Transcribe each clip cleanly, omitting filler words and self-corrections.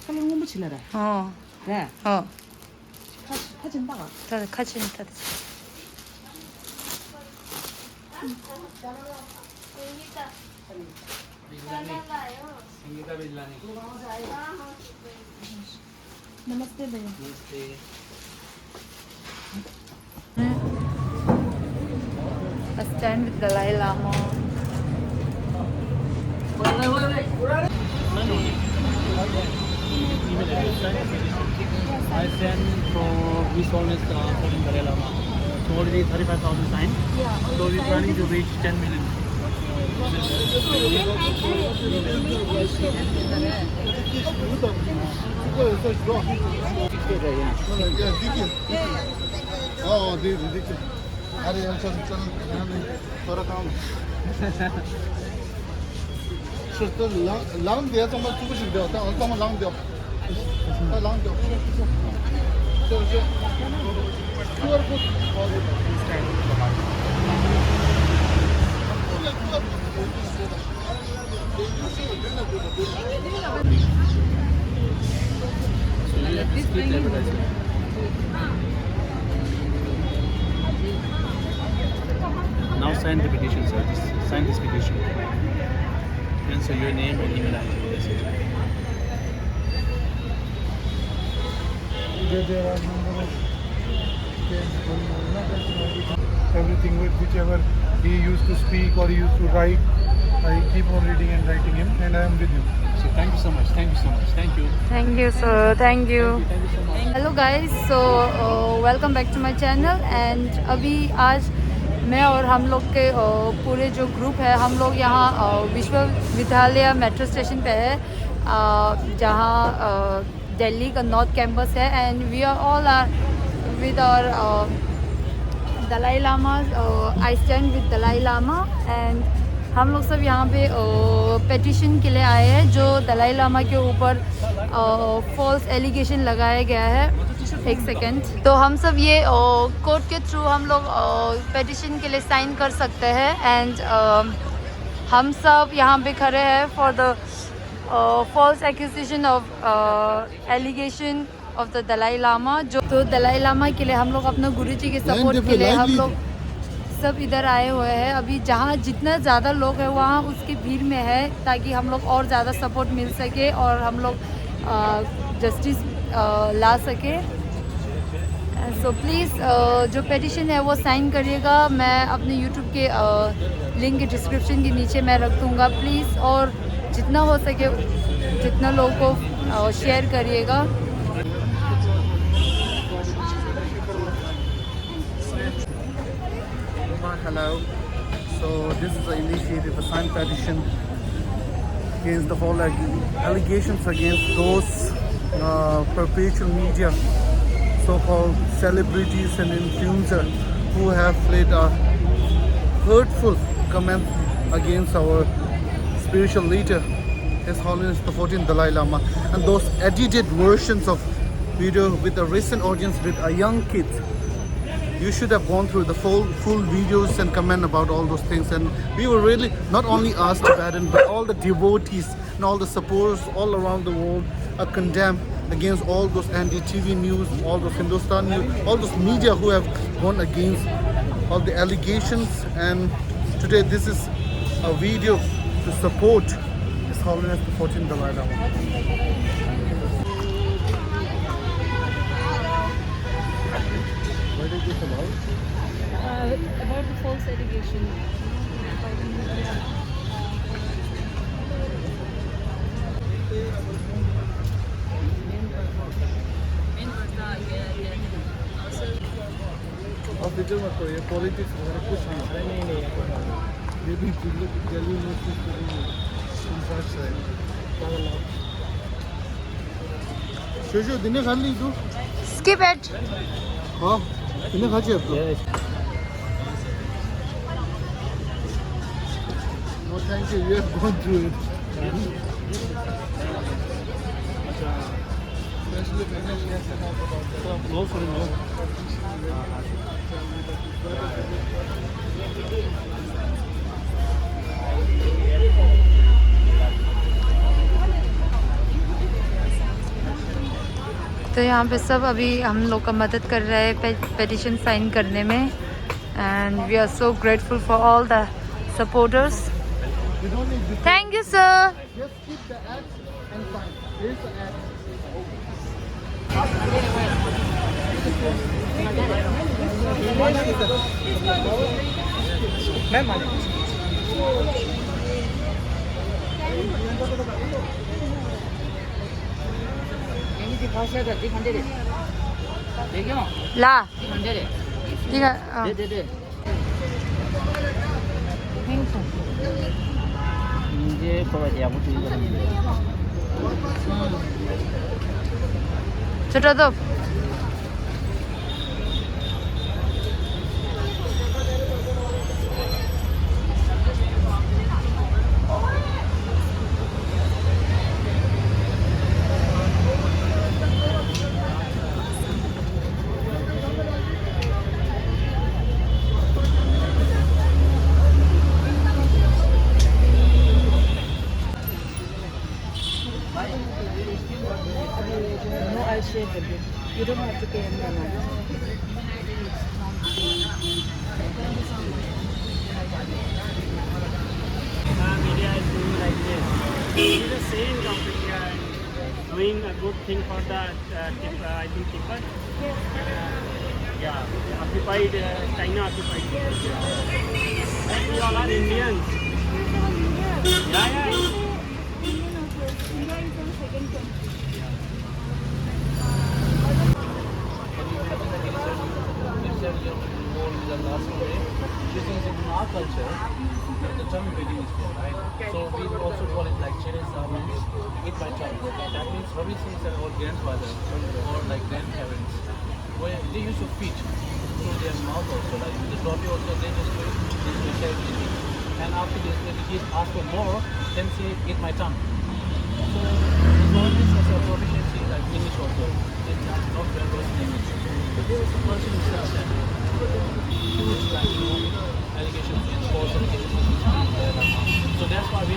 칼로 못 칠래라. 네. 사진 봐가. 다 같이 다. नमस्ते भैया. A stand with Dalai Lama. I sent for His Holiness Sultan Dalai Lama. So already 35,000 signed. So we're planning to reach 10 million. अरे चल चल थोड़ा काम तो लांग दिया तो मैं चुप छिप जाता हूं तो मैं लांग दिया लांग दिया चल चल QR code Now sign the petition, sir. Just sign this petition. Enter your name and email ID. That's it. Everything with whichever he used to speak or he used to write, I keep on reading and writing him, and I am with him. So thank you so much. Thank you so much. Thank you. Thank you, sir. Thank you. Thank you so much. Hello guys, so welcome back to my channel. And अभी आज मैं और हम लोग के पूरे जो group है, हम लोग यहाँ विश्वविद्यालय मेट्रो स्टेशन पे है, जहाँ दिल्ली का नॉर्थ कैंपस है. And we are all are with our Dalai Lama. I stand with Dalai Lama. And हम लोग सब यहाँ पे पेटिशन के लिए आए हैं जो दलाई लामा के ऊपर फॉल्स एलिगेशन लगाया गया है. एक सेकेंड. तो हम सब ये कोर्ट के थ्रू हम लोग पेटिशन के लिए साइन कर सकते हैं. एंड हम सब यहाँ पे खड़े हैं for the false accusation of allegation of the Dalai Lama. जो तो दलाई लामा के लिए हम लोग अपना गुरुजी के सपोर्ट के लिए हम लोग सब इधर आए हुए हैं. अभी जहाँ जितना ज़्यादा लोग हैं वहाँ उसकी भीड़ में है, ताकि हम लोग और ज़्यादा सपोर्ट मिल सके और हम लोग जस्टिस ला सके. सो प्लीज़ जो पेटिशन है वो साइन करिएगा. मैं अपने यूट्यूब के लिंक के डिस्क्रिप्शन के नीचे मैं रख दूँगा. प्लीज़ और जितना हो सके जितना लोगों को शेयर करिएगा. Hello. So this is an initiative, a signed petition against the whole allegations against those perpetual media, so-called celebrities and influencers who have made hurtful comments against our spiritual leader, His Holiness the 14th Dalai Lama, and those edited versions of video with a recent audience with a young kid. You should have gone through the full videos and comment about all those things. And we were really, not only us, Tibetan, but all the devotees and all the supporters all around the world are condemned against all those anti-TV news, all those Hindustan news, all those media who have gone against all the allegations. And today this is a video to support His Holiness the 14th Dalai Lama. What is this about? About the false allegation. आप फिक्र मत करो, ये politics वगैरह कुछ नहीं. ये भी दिल्ली में कुछ है. शोशो दिने खा ली तू? Skip it. हाँ दिने खा चाहिए आपको? No thank you, you have gone through it. तो यहाँ पे सब अभी हम लोग का मदद कर रहे हैं पेटिशन साइन करने में and we are so grateful for all the supporters. Thank you sir. Just keep the X and sign. Here's the X. ला ठीक है। 이제 거기에 대한 것도 이거는 छोटा दो। No, I'll share the bill. You don't have to pay any amount. Media is doing like this. It is the same company doing a good thing for the I think Tibet. Yeah, occupied China occupied. And we all are Indians. Yeah. This is in our culture, the tummy wedding is there, right? So we also call it like Cheresa means eat my tummy. That means Ravi Singh's old grandfather or like grandparents, where they used to feed through their mouth also, like with the Ravi also they just do this share eating. And after this, when the kids ask for more, then say eat my tongue. So this as a proficiency like English also. It's not very good in English. So there is a person who says that huge like allegations and false allegations. So that's why we.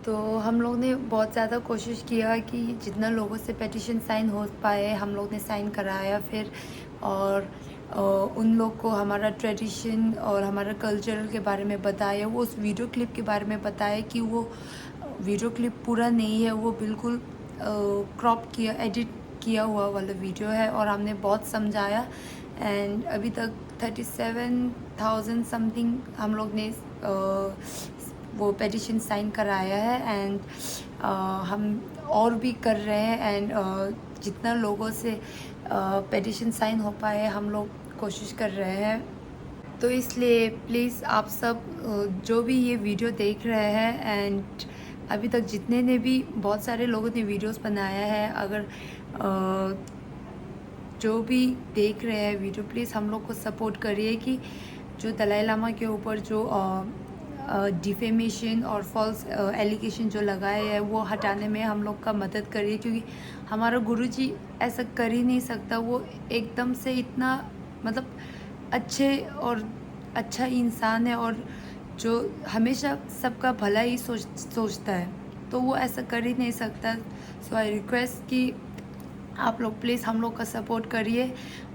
तो हम लोग ने बहुत ज़्यादा कोशिश किया कि जितना लोगों से पेटिशन साइन हो पाए हम लोग ने साइन कराया फिर, और उन लोग को हमारा ट्रेडिशन और हमारा कल्चर के बारे में बताया। वो उस वीडियो क्लिप के बारे में बताया कि वो वीडियो क्लिप पूरा नहीं है, वो बिल्कुल क्रॉप किया एडिट किया हुआ वाला वीडियो है, और हमने बहुत समझाया। एंड अभी तक 37,000 समथिंग हम लोग ने वो पेटिशन साइन कराया है। एंड हम और भी कर रहे हैं, एंड जितना लोगों से पेटिशन साइन हो पाए हम लोग कोशिश कर रहे हैं। तो इसलिए प्लीज़ आप सब जो भी ये वीडियो देख रहे हैं, एंड अभी तक जितने ने भी बहुत सारे लोगों ने वीडियोस बनाया है, अगर जो भी देख रहे हैं वीडियो, प्लीज़ हम लोग को सपोर्ट करिए कि जो दलाई लामा के ऊपर जो डिफेमेशन और फॉल्स एलिगेशन जो लगाए हैं वो हटाने में हम लोग का मदद करिए, क्योंकि हमारा गुरुजी ऐसा कर ही नहीं सकता। वो एकदम से इतना मतलब अच्छे और अच्छा इंसान है, और जो हमेशा सबका भला ही सोचता है, तो वो ऐसा कर ही नहीं सकता। सो आई रिक्वेस्ट कि आप लोग प्लीज़ हम लोग का सपोर्ट करिए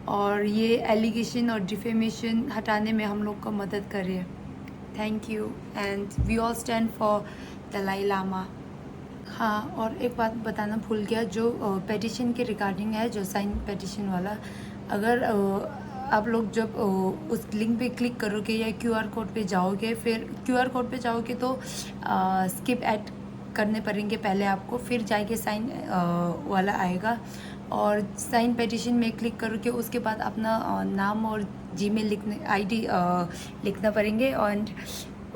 और ये एलिगेशन और डिफेमेशन हटाने में हम लोग को मदद करिए। Thank you, and we all stand for Dalai Lama. हाँ, और एक बात बताना भूल गया, जो पेटिशन के रिगार्डिंग है, जो साइन पेटिशन वाला, अगर आप लोग जब उस लिंक पे क्लिक करोगे या QR कोड पे जाओगे, फिर QR कोड पे जाओगे तो स्किप ऐड करने पड़ेंगे पहले आपको, फिर जाके साइन वाला आएगा, और साइन पेटिशन में क्लिक करोगे उसके बाद अपना नाम और जीमेल ID लिखना पड़ेंगे। और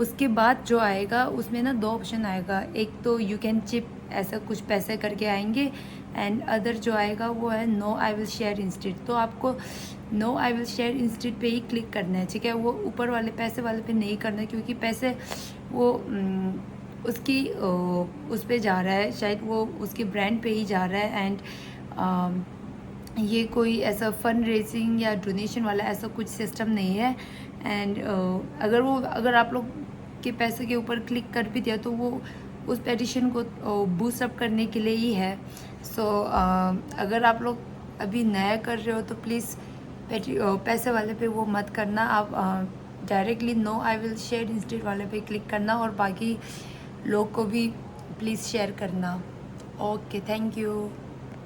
उसके बाद जो आएगा उसमें ना 2 ऑप्शन आएगा, एक तो यू कैन चिप ऐसा कुछ पैसे करके आएंगे, एंड अदर जो आएगा वो है no I will share instead. तो आपको no I will share instead पे ही क्लिक करना है, ठीक है। वो ऊपर वाले पैसे वाले पे नहीं करना है, क्योंकि पैसे वो उसकी उस पे जा रहा है, शायद वो उसके ब्रांड पे ही जा रहा है। एंड ये कोई ऐसा फंड रेजिंग या डोनेशन वाला ऐसा कुछ सिस्टम नहीं है। एंड अगर आप लोग के पैसे के ऊपर क्लिक कर भी दिया तो वो उस पेटिशन को बूस्ट अप करने के लिए ही है। सो अगर आप लोग अभी नया कर रहे हो तो प्लीज़ पैसे वाले पे वो मत करना। आप directly no I will share instead वाले पे क्लिक करना और बाकी लोग को भी प्लीज़ शेयर करना। Okay, thank you.